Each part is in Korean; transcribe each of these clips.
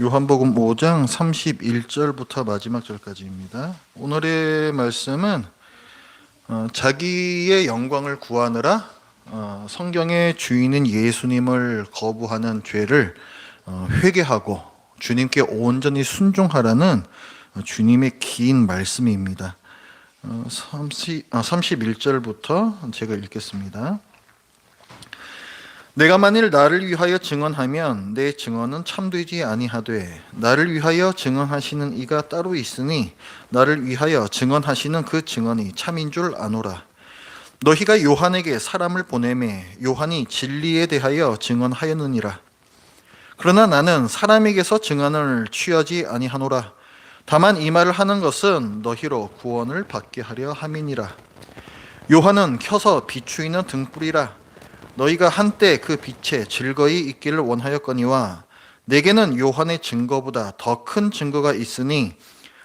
요한복음 5장 31절부터 마지막 절까지입니다. 오늘의 말씀은 자기의 영광을 구하느라 성경의 주인인 예수님을 거부하는 죄를 회개하고 주님께 온전히 순종하라는 주님의 긴 말씀입니다. 31절부터 제가 읽겠습니다. 내가 만일 나를 위하여 증언하면 내 증언은 참되지 아니하되 나를 위하여 증언하시는 이가 따로 있으니 나를 위하여 증언하시는 그 증언이 참인 줄 아노라. 너희가 요한에게 사람을 보내매 요한이 진리에 대하여 증언하였느니라. 그러나 나는 사람에게서 증언을 취하지 아니하노라. 다만 이 말을 하는 것은 너희로 구원을 받게 하려 함이니라. 요한은 켜서 비추이는 등불이라. 너희가 한때 그 빛에 즐거이 있기를 원하였거니와 내게는 요한의 증거보다 더 큰 증거가 있으니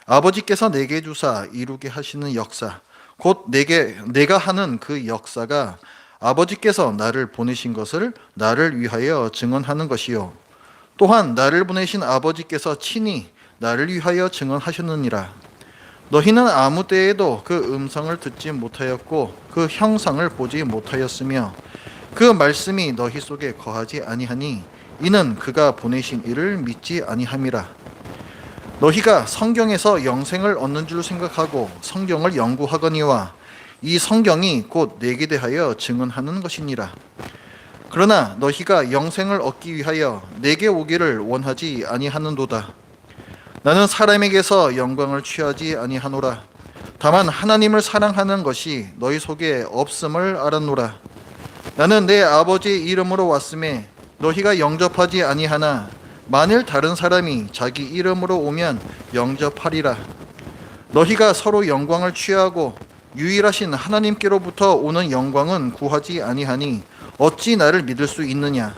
아버지께서 내게 주사 이루게 하시는 역사 곧 내가 하는 그 역사가 아버지께서 나를 보내신 것을 나를 위하여 증언하는 것이요 또한 나를 보내신 아버지께서 친히 나를 위하여 증언하셨느니라. 너희는 아무 때에도 그 음성을 듣지 못하였고 그 형상을 보지 못하였으며 그 말씀이 너희 속에 거하지 아니하니 이는 그가 보내신 이를 믿지 아니함이라. 너희가 성경에서 영생을 얻는 줄 생각하고 성경을 연구하거니와 이 성경이 곧 내게 대하여 증언하는 것이니라. 그러나 너희가 영생을 얻기 위하여 내게 오기를 원하지 아니하는도다. 나는 사람에게서 영광을 취하지 아니하노라. 다만 하나님을 사랑하는 것이 너희 속에 없음을 알았노라. 나는 내 아버지의 이름으로 왔음에 너희가 영접하지 아니하나 만일 다른 사람이 자기 이름으로 오면 영접하리라. 너희가 서로 영광을 취하고 유일하신 하나님께로부터 오는 영광은 구하지 아니하니 어찌 나를 믿을 수 있느냐.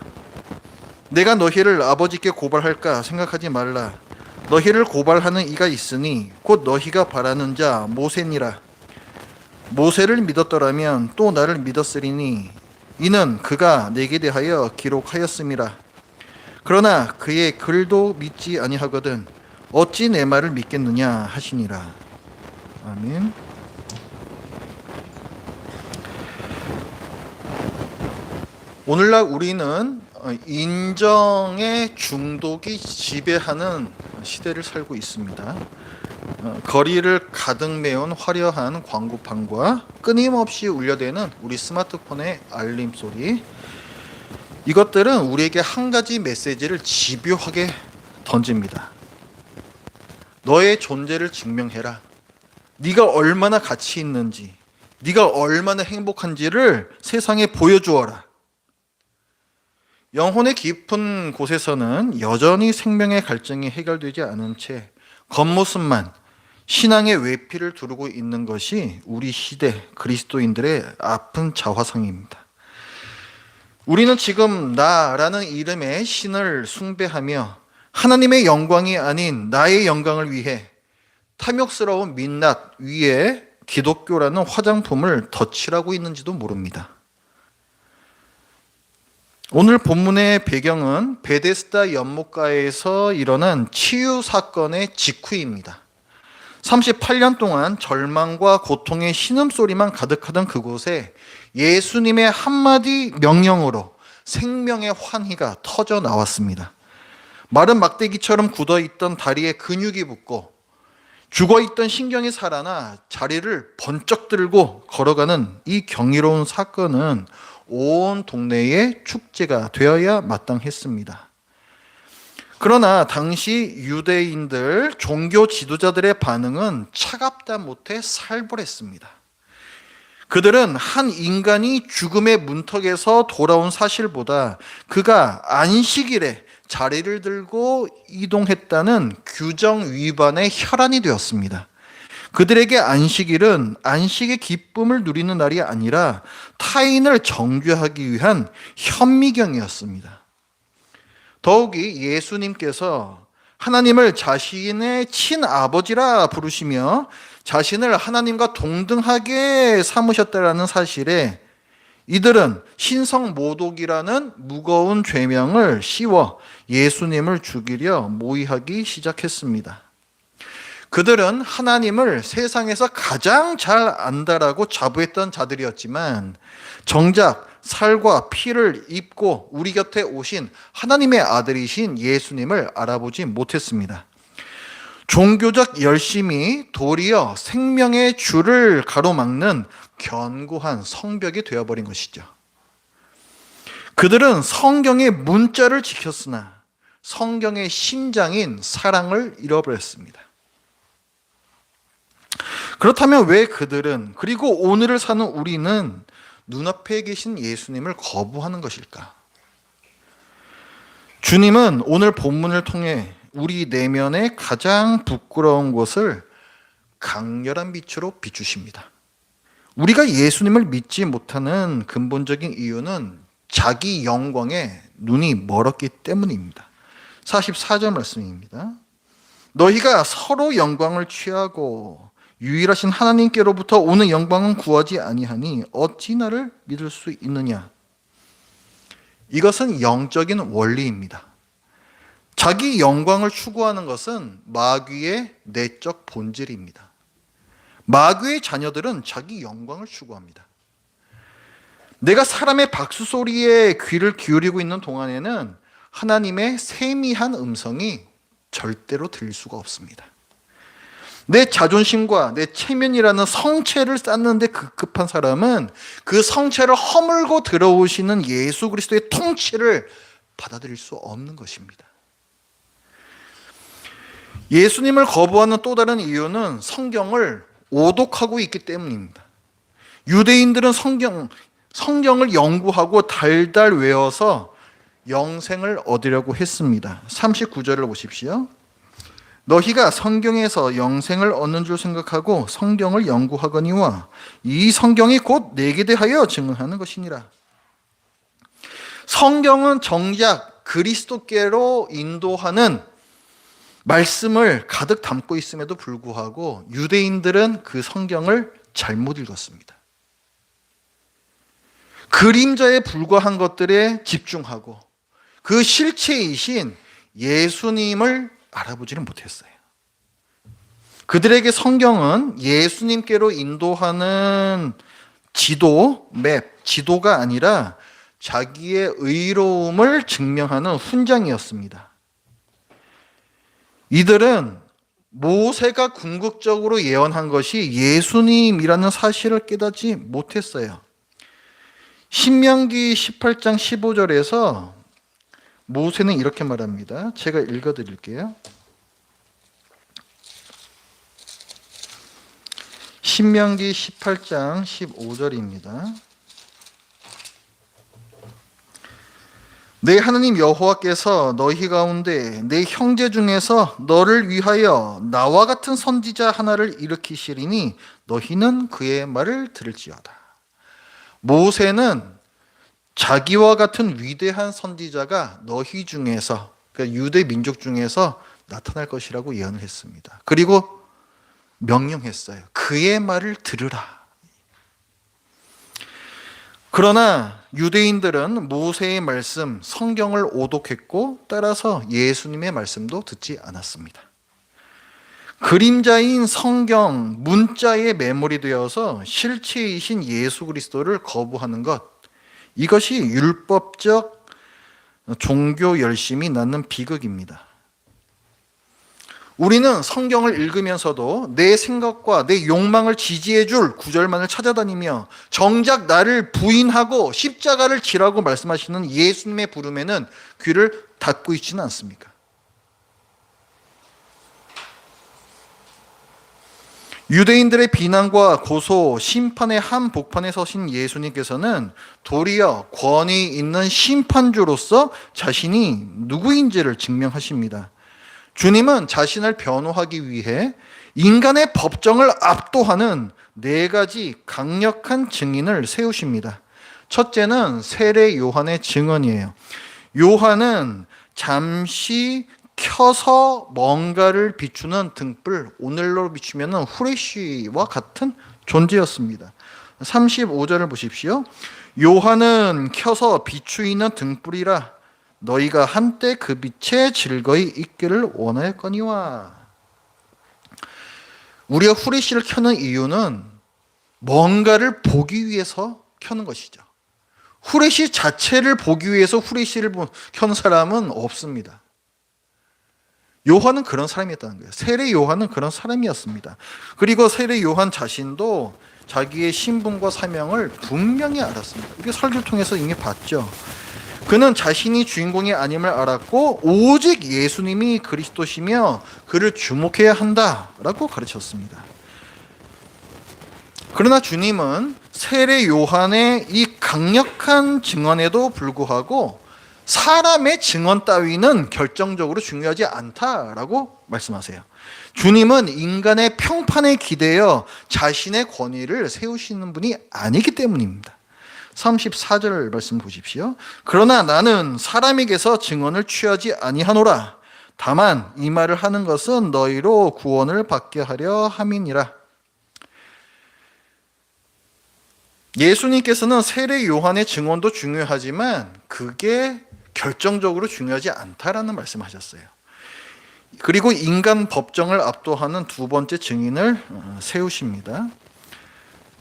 내가 너희를 아버지께 고발할까 생각하지 말라. 너희를 고발하는 이가 있으니 곧 너희가 바라는 자 모세니라. 모세를 믿었더라면 또 나를 믿었으리니 이는 그가 내게 대하여 기록하였음이라. 그러나 그의 글도 믿지 아니하거든 어찌 내 말을 믿겠느냐 하시니라. 아멘. 오늘날 우리는 인정의 중독이 지배하는 시대를 살고 있습니다. 거리를 가득 메운 화려한 광고판과 끊임없이 울려대는 우리 스마트폰의 알림 소리, 이것들은 우리에게 한 가지 메시지를 집요하게 던집니다. 너의 존재를 증명해라. 네가 얼마나 가치 있는지, 네가 얼마나 행복한지를 세상에 보여주어라. 영혼의 깊은 곳에서는 여전히 생명의 갈증이 해결되지 않은 채 겉모습만 신앙의 외피를 두르고 있는 것이 우리 시대 그리스도인들의 아픈 자화상입니다. 우리는 지금 나라는 이름의 신을 숭배하며 하나님의 영광이 아닌 나의 영광을 위해 탐욕스러운 민낯 위에 기독교라는 화장품을 덧칠하고 있는지도 모릅니다. 오늘 본문의 배경은 베데스다 연못가에서 일어난 치유 사건의 직후입니다. 38년 동안 절망과 고통의 신음소리만 가득하던 그곳에 예수님의 한마디 명령으로 생명의 환희가 터져 나왔습니다. 마른 막대기처럼 굳어있던 다리에 근육이 붙고 죽어있던 신경이 살아나 자리를 번쩍 들고 걸어가는 이 경이로운 사건은 온 동네의 축제가 되어야 마땅했습니다. 그러나 당시 유대인들 종교 지도자들의 반응은 차갑다 못해 살벌했습니다. 그들은 한 인간이 죽음의 문턱에서 돌아온 사실보다 그가 안식일에 자리를 들고 이동했다는 규정 위반의 혈안이 되었습니다. 그들에게 안식일은 안식의 기쁨을 누리는 날이 아니라 타인을 정죄하기 위한 현미경이었습니다. 더욱이 예수님께서 하나님을 자신의 친아버지라 부르시며 자신을 하나님과 동등하게 삼으셨다라는 사실에 이들은 신성모독이라는 무거운 죄명을 씌워 예수님을 죽이려 모의하기 시작했습니다. 그들은 하나님을 세상에서 가장 잘 안다라고 자부했던 자들이었지만 정작 살과 피를 입고 우리 곁에 오신 하나님의 아들이신 예수님을 알아보지 못했습니다. 종교적 열심이 도리어 생명의 줄을 가로막는 견고한 성벽이 되어버린 것이죠. 그들은 성경의 문자를 지켰으나 성경의 심장인 사랑을 잃어버렸습니다. 그렇다면 왜 그들은, 그리고 오늘을 사는 우리는 눈앞에 계신 예수님을 거부하는 것일까? 주님은 오늘 본문을 통해 우리 내면의 가장 부끄러운 것을 강렬한 빛으로 비추십니다. 우리가 예수님을 믿지 못하는 근본적인 이유는 자기 영광에 눈이 멀었기 때문입니다. 44절 말씀입니다. 너희가 서로 영광을 취하고 유일하신 하나님께로부터 오는 영광은 구하지 아니하니 어찌 나를 믿을 수 있느냐? 이것은 영적인 원리입니다. 자기 영광을 추구하는 것은 마귀의 내적 본질입니다. 마귀의 자녀들은 자기 영광을 추구합니다. 내가 사람의 박수 소리에 귀를 기울이고 있는 동안에는 하나님의 세미한 음성이 절대로 들릴 수가 없습니다. 내 자존심과 내 체면이라는 성체를 쌓는데 급급한 사람은 그 성체를 허물고 들어오시는 예수 그리스도의 통치를 받아들일 수 없는 것입니다. 예수님을 거부하는 또 다른 이유는 성경을 오독하고 있기 때문입니다. 유대인들은 성경을 연구하고 달달 외워서 영생을 얻으려고 했습니다. 39절을 보십시오. 너희가 성경에서 영생을 얻는 줄 생각하고 성경을 연구하거니와 이 성경이 곧 내게 대하여 증언하는 것이니라. 성경은 정작 그리스도께로 인도하는 말씀을 가득 담고 있음에도 불구하고 유대인들은 그 성경을 잘못 읽었습니다. 그림자에 불과한 것들에 집중하고 그 실체이신 예수님을 알아보지는 못했어요. 그들에게 성경은 예수님께로 인도하는 지도가 아니라 자기의 의로움을 증명하는 훈장이었습니다. 이들은 모세가 궁극적으로 예언한 것이 예수님이라는 사실을 깨닫지 못했어요. 신명기 18장 15절에서 모세는 이렇게 말합니다. 제가 읽어드릴게요. 신명기 18장 15절입니다. 내 하나님 여호와께서 너희 가운데 내 형제 중에서 너를 위하여 나와 같은 선지자 하나를 일으키시리니 너희는 그의 말을 들을지어다. 모세는 자기와 같은 위대한 선지자가 너희 중에서, 그러니까 유대 민족 중에서 나타날 것이라고 예언을 했습니다. 그리고 명령했어요. 그의 말을 들으라. 그러나 유대인들은 모세의 말씀, 성경을 오독했고 따라서 예수님의 말씀도 듣지 않았습니다. 그림자인 성경, 문자에 매몰이 되어서 실체이신 예수 그리스도를 거부하는 것, 이것이 율법적 종교 열심이 낳는 비극입니다. 우리는 성경을 읽으면서도 내 생각과 내 욕망을 지지해줄 구절만을 찾아다니며 정작 나를 부인하고 십자가를 지라고 말씀하시는 예수님의 부름에는 귀를 닫고 있지는 않습니까? 유대인들의 비난과 고소, 심판의 한복판에 서신 예수님께서는 도리어 권위 있는 심판주로서 자신이 누구인지를 증명하십니다. 주님은 자신을 변호하기 위해 인간의 법정을 압도하는 4가지 강력한 증인을 세우십니다. 첫째는 세례 요한의 증언이에요. 요한은 잠시 켜서 뭔가를 비추는 등불, 오늘로 비추면 후레쉬와 같은 존재였습니다. 35절을 보십시오. 요한은 켜서 비추이는 등불이라 너희가 한때 그 빛에 즐거이 있기를 원하였거니와. 우리가 후레쉬를 켜는 이유는 뭔가를 보기 위해서 켜는 것이죠. 후레쉬 자체를 보기 위해서 후레쉬를 켜는 사람은 없습니다. 요한은 그런 사람이었다는 거예요. 세례 요한은 그런 사람이었습니다. 그리고 세례 요한 자신도 자기의 신분과 사명을 분명히 알았습니다. 이게 설교를 통해서 이미 봤죠. 그는 자신이 주인공이 아님을 알았고 오직 예수님이 그리스도시며 그를 주목해야 한다라고 가르쳤습니다. 그러나 주님은 세례 요한의 이 강력한 증언에도 불구하고 사람의 증언 따위는 결정적으로 중요하지 않다라고 말씀하세요. 주님은 인간의 평판에 기대어 자신의 권위를 세우시는 분이 아니기 때문입니다. 34절 말씀 보십시오. 그러나 나는 사람에게서 증언을 취하지 아니하노라. 다만 이 말을 하는 것은 너희로 구원을 받게 하려 함이니라. 예수님께서는 세례 요한의 증언도 중요하지만 그게 결정적으로 중요하지 않다라는 말씀하셨어요. 그리고 인간 법정을 압도하는 두 번째 증인을 세우십니다.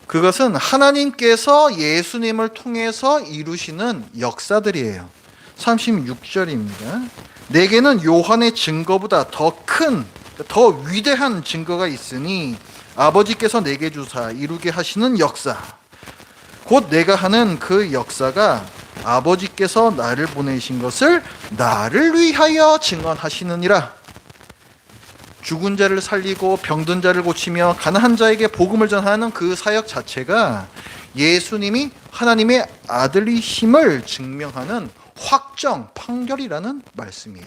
그것은 하나님께서 예수님을 통해서 이루시는 역사들이에요. 36절입니다. 내게는 요한의 증거보다 더 큰, 더 위대한 증거가 있으니 아버지께서 내게 주사 이루게 하시는 역사, 곧 내가 하는 그 역사가 아버지께서 나를 보내신 것을 나를 위하여 증언하시느니라. 죽은 자를 살리고 병든 자를 고치며 가난한 자에게 복음을 전하는 그 사역 자체가 예수님이 하나님의 아들이심을 증명하는 확정, 판결이라는 말씀이에요.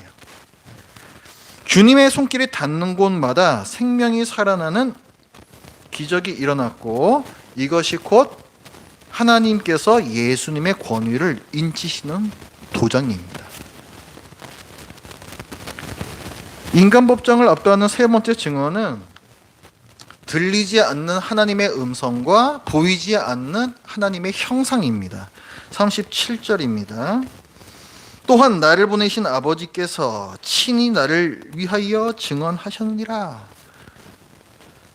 주님의 손길이 닿는 곳마다 생명이 살아나는 기적이 일어났고 이것이 곧 하나님께서 예수님의 권위를 인치시는 도장입니다. 인간 법정을 압도하는 세 번째 증언은 들리지 않는 하나님의 음성과 보이지 않는 하나님의 형상입니다. 37절입니다. 또한 나를 보내신 아버지께서 친히 나를 위하여 증언하셨느니라.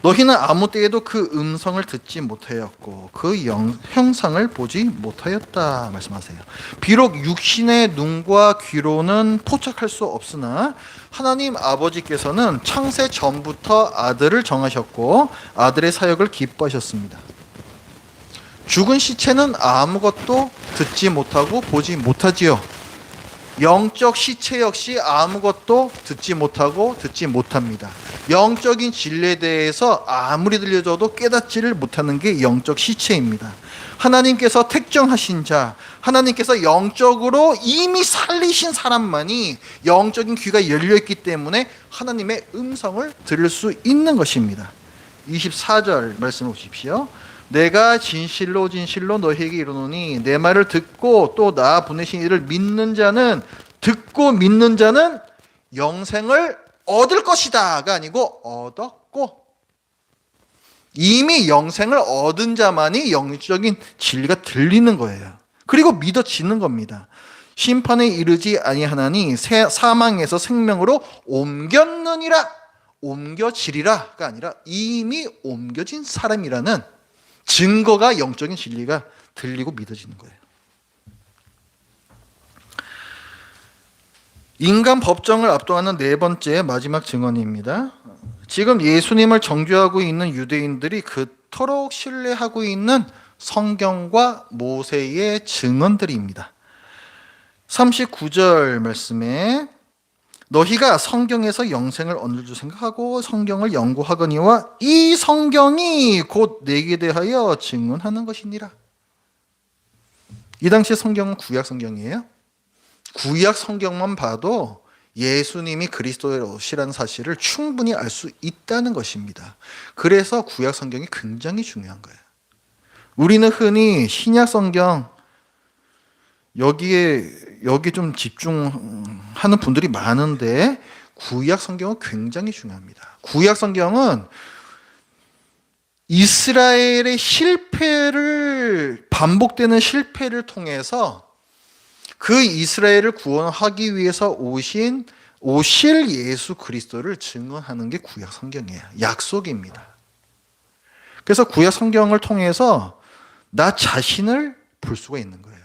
너희는 아무 때에도 그 음성을 듣지 못하였고 그 형상을 보지 못하였다 말씀하세요. 비록 육신의 눈과 귀로는 포착할 수 없으나 하나님 아버지께서는 창세 전부터 아들을 정하셨고 아들의 사역을 기뻐하셨습니다. 죽은 시체는 아무것도 듣지 못하고 보지 못하지요. 영적 시체 역시 아무것도 듣지 못하고 듣지 못합니다. 영적인 진리에 대해서 아무리 들려줘도 깨닫지를 못하는 게 영적 시체입니다. 하나님께서 택정하신 자, 하나님께서 영적으로 이미 살리신 사람만이 영적인 귀가 열려있기 때문에 하나님의 음성을 들을 수 있는 것입니다. 24절 말씀을 보십시오. 내가 진실로 진실로 너희에게 이르노니 내 말을 듣고 또 나 보내신 이를 믿는 자는 듣고 믿는 자는 영생을 얻을 것이다가 아니고 얻었고 이미 영생을 얻은 자만이 영적인 진리가 들리는 거예요. 그리고 믿어지는 겁니다. 심판에 이르지 아니하나니 사망에서 생명으로 옮겼느니라. 옮겨지리라가 아니라 이미 옮겨진 사람이라는 증거가 영적인 진리가 들리고 믿어지는 거예요. 인간 법정을 압도하는 네 번째 마지막 증언입니다. 지금 예수님을 정죄하고 있는 유대인들이 그토록 신뢰하고 있는 성경과 모세의 증언들입니다. 39절 말씀에 너희가 성경에서 영생을 얻는 줄 생각하고 성경을 연구하거니와 이 성경이 곧 내게 대하여 증언하는 것이니라. 이 당시 성경은 구약 성경이에요. 구약 성경만 봐도 예수님이 그리스도의 옷이라는 사실을 충분히 알 수 있다는 것입니다. 그래서 구약 성경이 굉장히 중요한 거예요. 우리는 흔히 신약 성경 여기에 좀 집중하는 분들이 많은데 구약 성경은 굉장히 중요합니다. 구약 성경은 이스라엘의 반복되는 실패를 통해서 그 이스라엘을 구원하기 위해서 오실 예수 그리스도를 증언하는 게 구약 성경이에요. 약속입니다. 그래서 구약 성경을 통해서 나 자신을 볼 수가 있는 거예요.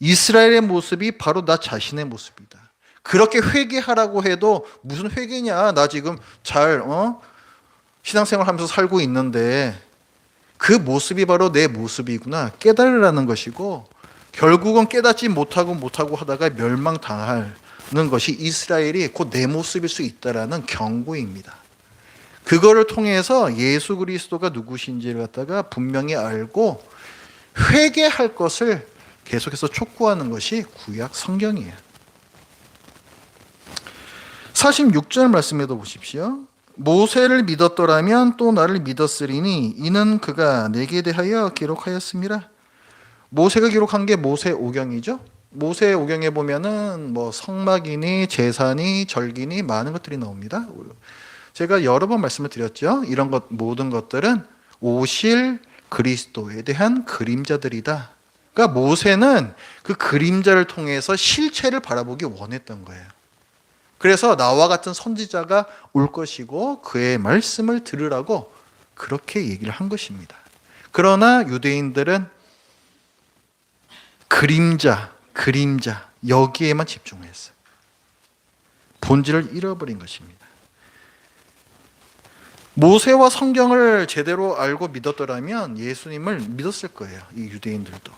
이스라엘의 모습이 바로 나 자신의 모습이다. 그렇게 회개하라고 해도 무슨 회개냐? 나 지금 잘 신앙생활 하면서 살고 있는데 그 모습이 바로 내 모습이구나 깨달으라는 것이고, 결국은 깨닫지 못하고 하다가 멸망당하는 것이 이스라엘이 곧 내 모습일 수 있다라는 경고입니다. 그거를 통해서 예수 그리스도가 누구신지를 갖다가 분명히 알고 회개할 것을 계속해서 촉구하는 것이 구약 성경이에요. 46절 말씀에도 보십시오. 모세를 믿었더라면 또 나를 믿었으리니 이는 그가 내게 대하여 기록하였습니다. 모세가 기록한 게 모세오경이죠. 모세오경에 보면은 성막이니 제사니 절기니 많은 것들이 나옵니다. 제가 여러 번 말씀을 드렸죠. 이런 모든 것들은 오실 그리스도에 대한 그림자들이다. 그러니까 모세는 그 그림자를 통해서 실체를 바라보기 원했던 거예요. 그래서 나와 같은 선지자가 올 것이고 그의 말씀을 들으라고 그렇게 얘기를 한 것입니다. 그러나 유대인들은 그림자 여기에만 집중했어요. 본질을 잃어버린 것입니다. 모세와 성경을 제대로 알고 믿었더라면 예수님을 믿었을 거예요. 이 유대인들도.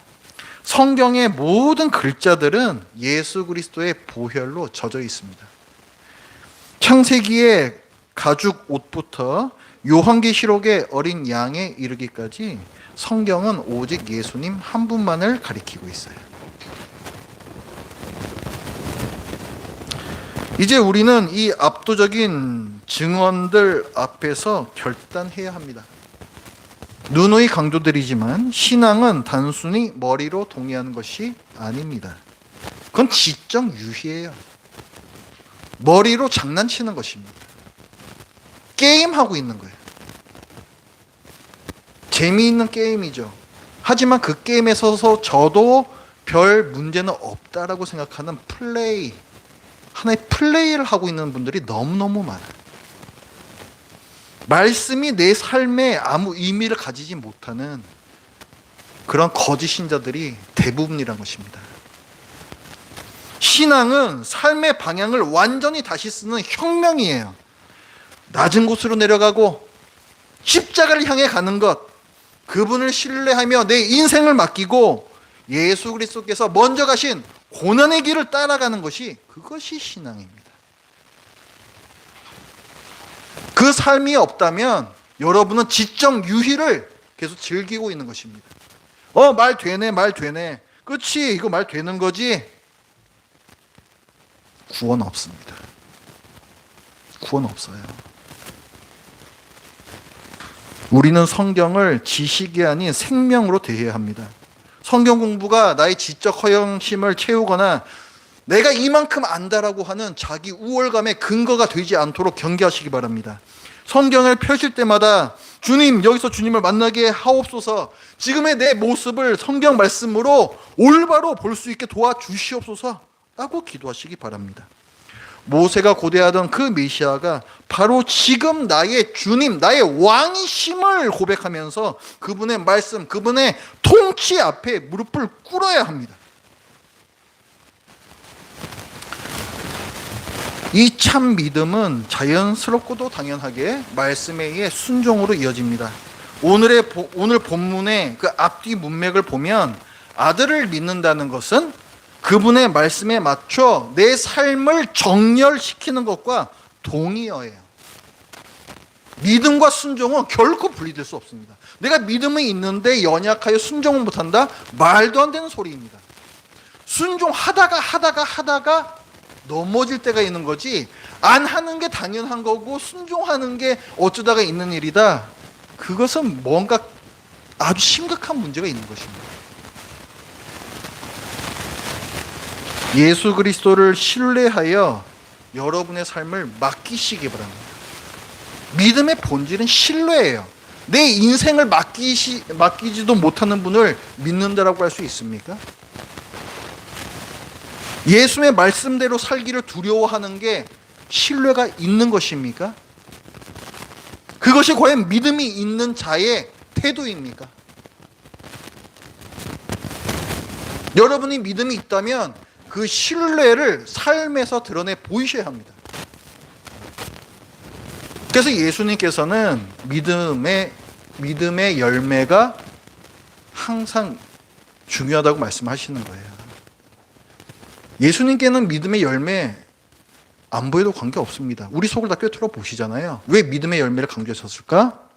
성경의 모든 글자들은 예수 그리스도의 보혈로 젖어 있습니다. 창세기의 가죽 옷부터 요한계시록의 어린 양에 이르기까지 성경은 오직 예수님 한 분만을 가리키고 있어요. 이제 우리는 이 압도적인 증언들 앞에서 결단해야 합니다. 누누이 강조드리지만 신앙은 단순히 머리로 동의하는 것이 아닙니다. 그건 지적 유희예요. 머리로 장난치는 것입니다. 게임하고 있는 거예요. 재미있는 게임이죠. 하지만 그 게임에 서서 저도 별 문제는 없다라고 생각하는 하나의 플레이를 하고 있는 분들이 너무너무 많아요. 말씀이 내 삶에 아무 의미를 가지지 못하는 그런 거짓 신자들이 대부분이란 것입니다. 신앙은 삶의 방향을 완전히 다시 쓰는 혁명이에요. 낮은 곳으로 내려가고 십자가를 향해 가는 것, 그분을 신뢰하며 내 인생을 맡기고 예수 그리스도께서 먼저 가신 고난의 길을 따라가는 그것이 신앙입니다. 그 삶이 없다면 여러분은 지적 유희를 계속 즐기고 있는 것입니다. 말 되네. 그렇지, 이거 말 되는 거지. 구원 없습니다. 구원 없어요. 우리는 성경을 지식이 아닌 생명으로 대해야 합니다. 성경 공부가 나의 지적 허영심을 채우거나 내가 이만큼 안다라고 하는 자기 우월감의 근거가 되지 않도록 경계하시기 바랍니다. 성경을 펴실 때마다 주님, 여기서 주님을 만나게 하옵소서, 지금의 내 모습을 성경 말씀으로 올바로 볼 수 있게 도와주시옵소서 라고 기도하시기 바랍니다. 모세가 고대하던 그 메시아가 바로 지금 나의 주님, 나의 왕이심을 고백하면서 그분의 말씀, 그분의 통치 앞에 무릎을 꿇어야 합니다. 이 참 믿음은 자연스럽고도 당연하게 말씀에 의해 순종으로 이어집니다. 오늘 본문의 그 앞뒤 문맥을 보면 아들을 믿는다는 것은 그분의 말씀에 맞춰 내 삶을 정렬시키는 것과 동의어예요. 믿음과 순종은 결코 분리될 수 없습니다. 내가 믿음이 있는데 연약하여 순종을 못한다? 말도 안 되는 소리입니다. 순종하다가 넘어질 때가 있는 거지, 안 하는 게 당연한 거고 순종하는 게 어쩌다가 있는 일이다. 그것은 뭔가 아주 심각한 문제가 있는 것입니다. 예수 그리스도를 신뢰하여 여러분의 삶을 맡기시기 바랍니다. 믿음의 본질은 신뢰예요. 내 인생을 맡기지도 못하는 분을 믿는다라고 할 수 있습니까? 예수의 말씀대로 살기를 두려워하는 게 신뢰가 있는 것입니까? 그것이 과연 믿음이 있는 자의 태도입니까? 여러분이 믿음이 있다면 그 신뢰를 삶에서 드러내 보이셔야 합니다. 그래서 예수님께서는 믿음의 열매가 항상 중요하다고 말씀하시는 거예요. 예수님께는 믿음의 열매 안 보여도 관계없습니다. 우리 속을 다 꿰뚫어 보시잖아요. 왜 믿음의 열매를 강조하셨을까?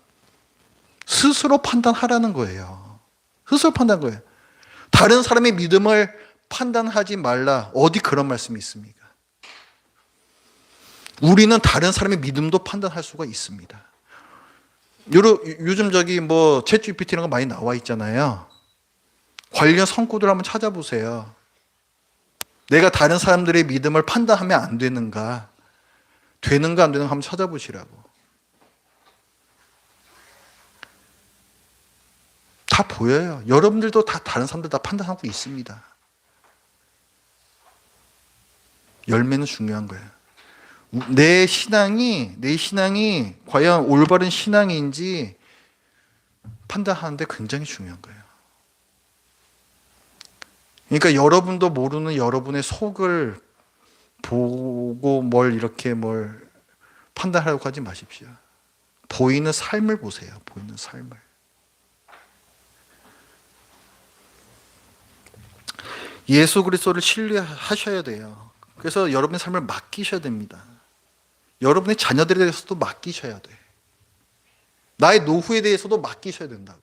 스스로 판단하라는 거예요. 스스로 판단한 거예요. 다른 사람의 믿음을 판단하지 말라. 어디 그런 말씀이 있습니까? 우리는 다른 사람의 믿음도 판단할 수가 있습니다. 요즘 챗 GPT 이런 거 많이 나와 있잖아요. 관련 성구들 한번 찾아보세요. 내가 다른 사람들의 믿음을 판단하면 안 되는가? 되는가 안 되는가 한번 찾아보시라고. 다 보여요. 여러분들도 다 다른 사람들 다 판단하고 있습니다. 열매는 중요한 거예요. 내 신앙이 과연 올바른 신앙인지 판단하는데 굉장히 중요한 거예요. 그러니까 여러분도 모르는 여러분의 속을 보고 뭘 판단하려고 하지 마십시오. 보이는 삶을 보세요. 보이는 삶을. 예수 그리스도를 신뢰하셔야 돼요. 그래서 여러분의 삶을 맡기셔야 됩니다. 여러분의 자녀들에 대해서도 맡기셔야 돼. 나의 노후에 대해서도 맡기셔야 된다고.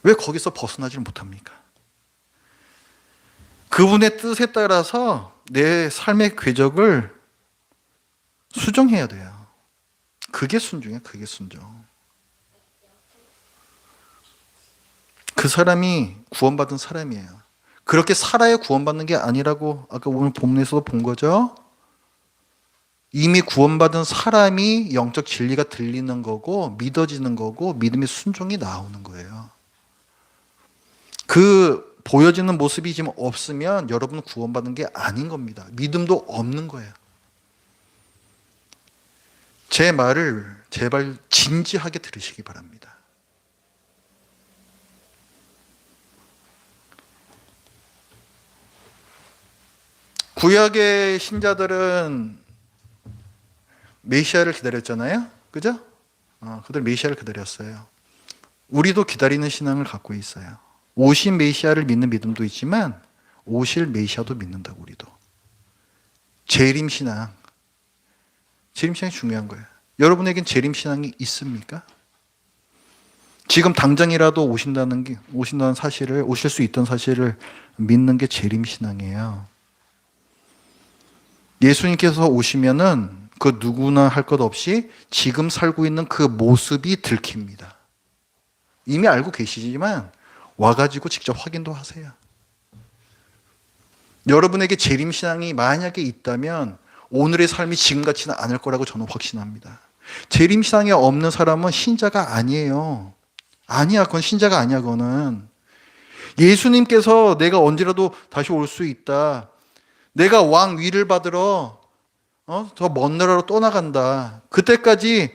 왜 거기서 벗어나지를 못합니까? 그분의 뜻에 따라서 내 삶의 궤적을 수정해야 돼요. 그게 순종이에요. 그게 순종. 그 사람이 구원받은 사람이에요. 그렇게 살아야 구원받는 게 아니라고 아까 오늘 본문에서도 본 거죠. 이미 구원받은 사람이 영적 진리가 들리는 거고 믿어지는 거고 믿음의 순종이 나오는 거예요. 그 보여지는 모습이 지금 없으면 여러분은 구원받은 게 아닌 겁니다. 믿음도 없는 거예요. 제 말을 제발 진지하게 들으시기 바랍니다. 구약의 신자들은 메시아를 기다렸잖아요. 그죠? 그들 메시아를 기다렸어요. 우리도 기다리는 신앙을 갖고 있어요. 오신 메시아를 믿는 믿음도 있지만 오실 메시아도 믿는다고 우리도. 재림신앙. 재림신앙이 중요한 거예요. 여러분에겐 재림신앙이 있습니까? 지금 당장이라도 오신다는 사실을, 오실 수 있던 사실을 믿는 게 재림신앙이에요. 예수님께서 오시면은 그 누구나 할 것 없이 지금 살고 있는 그 모습이 들킵니다. 이미 알고 계시지만 와가지고 직접 확인도 하세요. 여러분에게 재림신앙이 만약에 있다면 오늘의 삶이 지금 같지는 않을 거라고 저는 확신합니다. 재림신앙이 없는 사람은 신자가 아니에요. 아니야, 그건 신자가 아니야, 그거는. 예수님께서 내가 언제라도 다시 올 수 있다. 내가 왕 위를 받으러 저 먼 나라로 떠나간다. 그때까지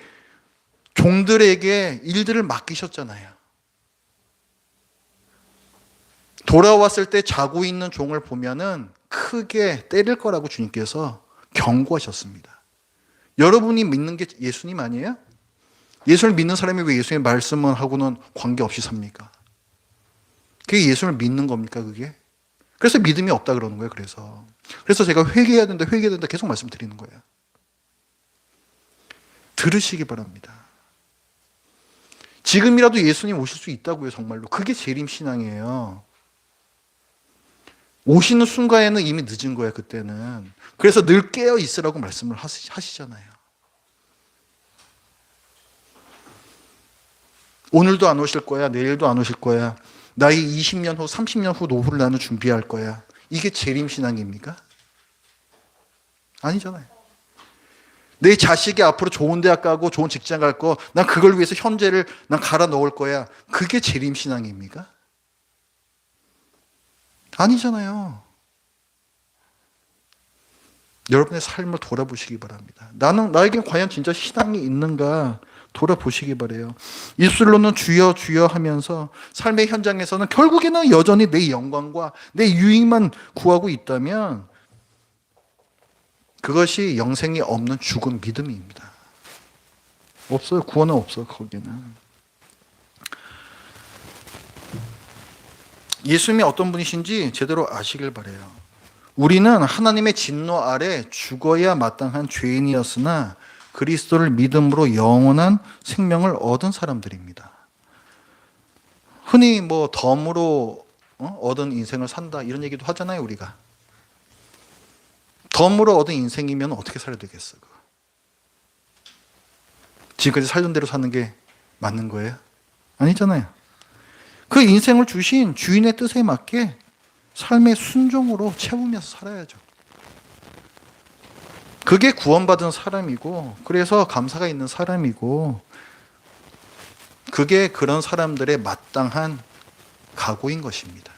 종들에게 일들을 맡기셨잖아요. 돌아왔을 때 자고 있는 종을 보면은 크게 때릴 거라고 주님께서 경고하셨습니다. 여러분이 믿는 게 예수님 아니에요? 예수를 믿는 사람이 왜 예수님의 말씀을 하고는 관계없이 삽니까? 그게 예수를 믿는 겁니까, 그게? 그래서 믿음이 없다 그러는 거예요, 그래서 제가 회개해야 된다 계속 말씀드리는 거예요. 들으시기 바랍니다. 지금이라도 예수님 오실 수 있다고요, 정말로. 그게 재림신앙이에요. 오시는 순간에는 이미 늦은 거예요, 그때는. 그래서 늘 깨어 있으라고 말씀을 하시잖아요. 오늘도 안 오실 거야, 내일도 안 오실 거야. 나이 20년 후, 30년 후 노후를 나는 준비할 거야. 이게 재림신앙입니까? 아니잖아요. 내 자식이 앞으로 좋은 대학 가고 좋은 직장 갈 거, 난 그걸 위해서 현재를 난 갈아 넣을 거야. 그게 재림신앙입니까? 아니잖아요. 여러분의 삶을 돌아보시기 바랍니다. 나에게 과연 진짜 신앙이 있는가 돌아보시기 바래요. 입술로는 주여 주여 하면서 삶의 현장에서는 결국에는 여전히 내 영광과 내 유익만 구하고 있다면 그것이 영생이 없는 죽은 믿음입니다. 없어요. 구원은 없어요. 거기는. 예수님이 어떤 분이신지 제대로 아시길 바래요. 우리는 하나님의 진노 아래 죽어야 마땅한 죄인이었으나 그리스도를 믿음으로 영원한 생명을 얻은 사람들입니다. 흔히 덤으로 얻은 인생을 산다 이런 얘기도 하잖아요, 우리가. 덤으로 얻은 인생이면 어떻게 살아야 되겠어? 지금까지 살던 대로 사는 게 맞는 거예요? 아니잖아요. 그 인생을 주신 주인의 뜻에 맞게 삶의 순종으로 채우면서 살아야죠. 그게 구원받은 사람이고, 그래서 감사가 있는 사람이고, 그게 그런 사람들의 마땅한 각오인 것입니다.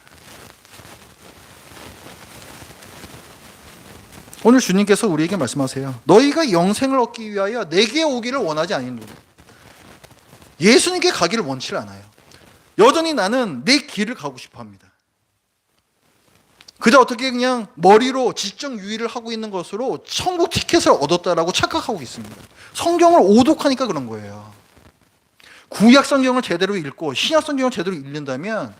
오늘 주님께서 우리에게 말씀하세요. 너희가 영생을 얻기 위하여 내게 오기를 원하지 아니노라. 예수님께 가기를 원치 않아요. 여전히 나는 내 길을 가고 싶어 합니다. 그저 어떻게 그냥 머리로 지적 유의를 하고 있는 것으로 천국 티켓을 얻었다라고 착각하고 있습니다. 성경을 오독하니까 그런 거예요. 구약 성경을 제대로 읽고 신약 성경을 제대로 읽는다면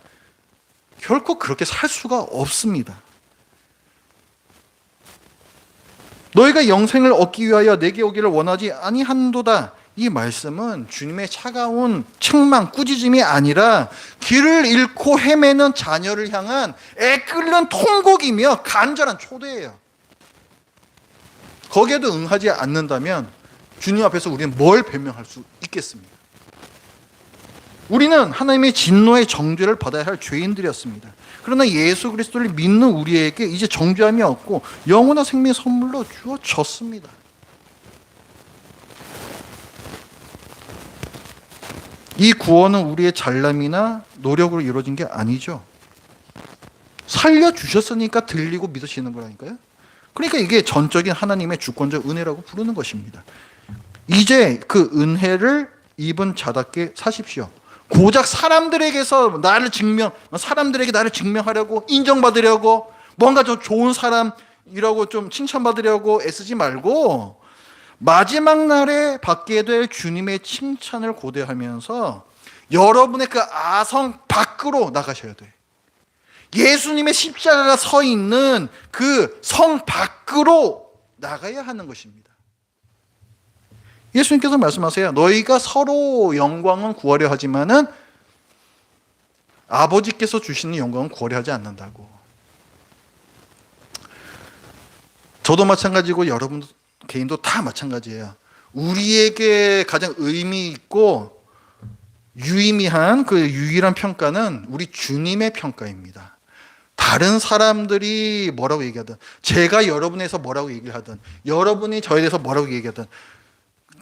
결코 그렇게 살 수가 없습니다. 너희가 영생을 얻기 위하여 내게 오기를 원하지 아니한도다. 이 말씀은 주님의 차가운 책망, 꾸짖음이 아니라 길을 잃고 헤매는 자녀를 향한 애끓는 통곡이며 간절한 초대예요. 거기에도 응하지 않는다면 주님 앞에서 우리는 뭘 변명할 수 있겠습니까? 우리는 하나님의 진노의 정죄를 받아야 할 죄인들이었습니다. 그러나 예수 그리스도를 믿는 우리에게 이제 정죄함이 없고 영원한 생명의 선물로 주어졌습니다. 이 구원은 우리의 잘남이나 노력으로 이루어진 게 아니죠. 살려주셨으니까 들리고 믿으시는 거라니까요. 그러니까 이게 전적인 하나님의 주권적 은혜라고 부르는 것입니다. 이제 그 은혜를 입은 자답게 사십시오. 고작 사람들에게 나를 증명하려고, 인정받으려고, 뭔가 좀 좋은 사람이라고 좀 칭찬받으려고 애쓰지 말고 마지막 날에 받게 될 주님의 칭찬을 고대하면서 여러분의 그 아성 밖으로 나가셔야 돼요. 예수님의 십자가가 서 있는 그 성 밖으로 나가야 하는 것입니다. 예수님께서 말씀하세요. 너희가 서로 영광은 구하려 하지만은 아버지께서 주시는 영광은 구하려 하지 않는다고. 저도 마찬가지고 여러분 개인도 다 마찬가지예요. 우리에게 가장 의미 있고 유의미한 그 유일한 평가는 우리 주님의 평가입니다. 다른 사람들이 뭐라고 얘기하든, 제가 여러분에 대해서 뭐라고 얘기를 하든, 여러분이 저에 대해서 뭐라고 얘기하든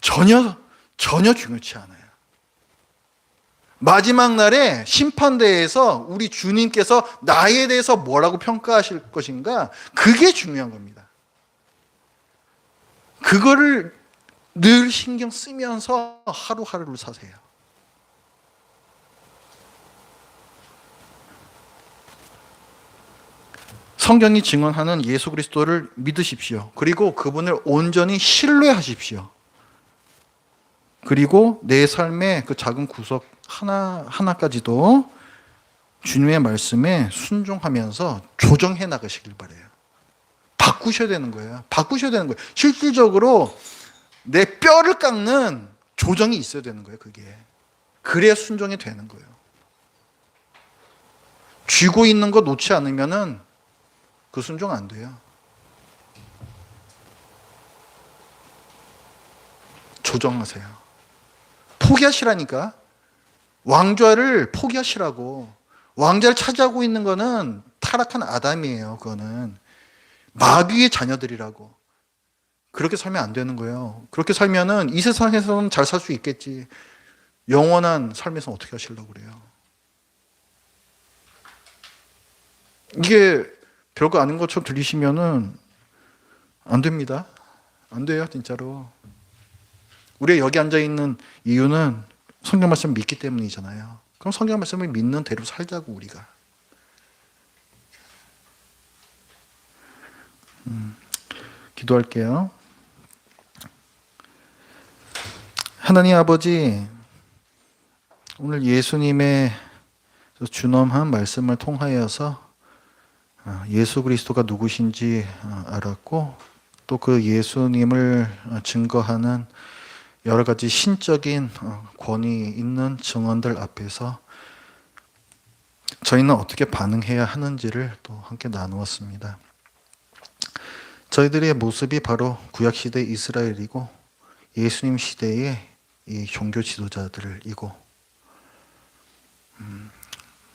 전혀 중요치 않아요. 마지막 날에 심판대에서 우리 주님께서 나에 대해서 뭐라고 평가하실 것인가, 그게 중요한 겁니다. 그거를 늘 신경 쓰면서 하루하루를 사세요. 성경이 증언하는 예수 그리스도를 믿으십시오. 그리고 그분을 온전히 신뢰하십시오. 그리고 내 삶의 그 작은 구석 하나까지도 주님의 말씀에 순종하면서 조정해 나가시길 바라요. 바꾸셔야 되는 거예요. 실질적으로 내 뼈를 깎는 조정이 있어야 되는 거예요. 그게. 그래야 순종이 되는 거예요. 쥐고 있는 거 놓지 않으면은 그 순종 안 돼요. 조정하세요. 포기하시라니까. 왕좌를 포기하시라고. 왕좌를 차지하고 있는 거는 타락한 아담이에요. 그거는 마귀의 자녀들이라고. 그렇게 살면 안 되는 거예요. 그렇게 살면은 이 세상에서는 잘 살 수 있겠지. 영원한 삶에서 어떻게 하시려고 그래요? 이게 별거 아닌 것처럼 들리시면은 안 됩니다. 안 돼요, 진짜로. 우리가 여기 앉아 있는 이유는 성경 말씀을 믿기 때문이잖아요. 그럼 성경 말씀을 믿는 대로 살자고 우리가. 기도할게요. 하나님 아버지, 오늘 예수님의 준엄한 말씀을 통하여서 예수 그리스도가 누구신지 알았고, 또 그 예수님을 증거하는 여러 가지 신적인 권위 있는 증언들 앞에서 저희는 어떻게 반응해야 하는지를 또 함께 나누었습니다. 저희들의 모습이 바로 구약시대 이스라엘이고 예수님 시대의 이 종교 지도자들이고,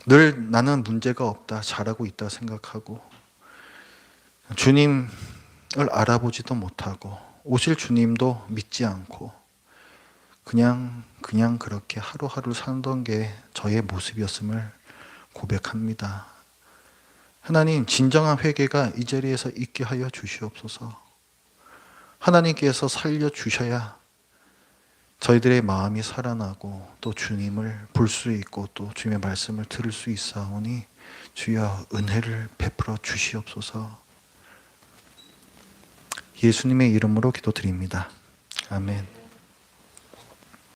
늘 나는 문제가 없다, 잘하고 있다 생각하고, 주님을 알아보지도 못하고 오실 주님도 믿지 않고 그냥 그렇게 하루하루 살던 게 저의 모습이었음을 고백합니다. 하나님, 진정한 회개가 이 자리에서 있게 하여 주시옵소서. 하나님께서 살려주셔야 저희들의 마음이 살아나고 또 주님을 볼 수 있고 또 주님의 말씀을 들을 수 있사오니 주여 은혜를 베풀어 주시옵소서. 예수님의 이름으로 기도드립니다. 아멘.